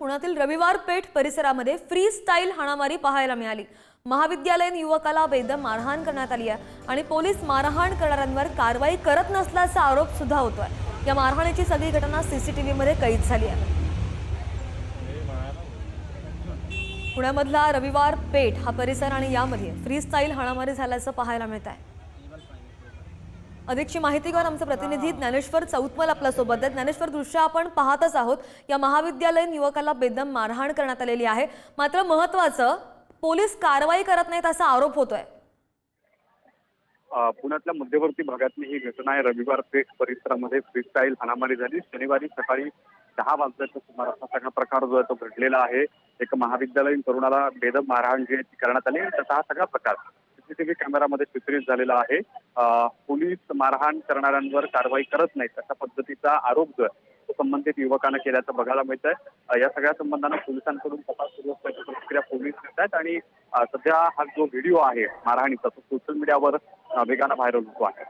पुण्यातील रविवार पेठ परिसरामध्ये फ्री स्टाईल हाणामारी पाहायला मिळाली। महाविद्यालयीन युवकाला बेदम मारहाण करण्यात आली आहे आणि पोलीस मारहाण करणाऱ्यांवर कारवाई करत नसल्याचा आरोप सुद्धा होतोय। या मारहाणीची सगळी घटना सीसीटीव्ही मध्ये कैद झाली आहे। पुण्यामधला रविवार पेठ हा परिसर आणि यामध्ये फ्री स्टाईल हाणामारी झाल्याचं पाहायला मिळत आहे। अधिकची माहिती घेऊन आमचे प्रतिनिधी ज्ञानेश्वर चौतमल आपल्या सोबत आहेत। ज्ञानेश्वर, दृश्य आपण पाहतच आहोत। या महाविद्यालयीन युवकाला बेदम मारहाण करण्यात आलेली आहे, मात्र महत्त्वाचं पोलीस कारवाई करत नाहीत असा आरोप होतोय। पुण्यातल्या मध्यवर्ती भागातली ही घटना आहे। रविवार पेठ परिसरामध्ये फ्रीस्टाईल हाणामारी झाली। शनिवारी सकाळी 10 वाजल्याच्या सुमारास हा सगळा प्रकार जो आहे तो घडलेला आहे। एक महाविद्यालयीन तरुणाला बेदम मारहाण जी करण्यात आली, त्याचा हा सगळा प्रकार सीसीटीव्ही कॅमेरामध्ये चित्रित झालेला आहे। पोलीस मारहाण करणाऱ्यांवर कारवाई करत नाहीत अशा पद्धतीचा आरोप जो आहे तो संबंधित युवकानं केल्याचं बघायला मिळत आहे। या सगळ्या संबंधानं पोलिसांकडून तपास सुरू असल्याची प्रतिक्रिया पोलीस देत आहेत आणि सध्या हा जो व्हिडिओ आहे मारहाणीचा तो सोशल मीडियावर वेगानं व्हायरल होतो आहे।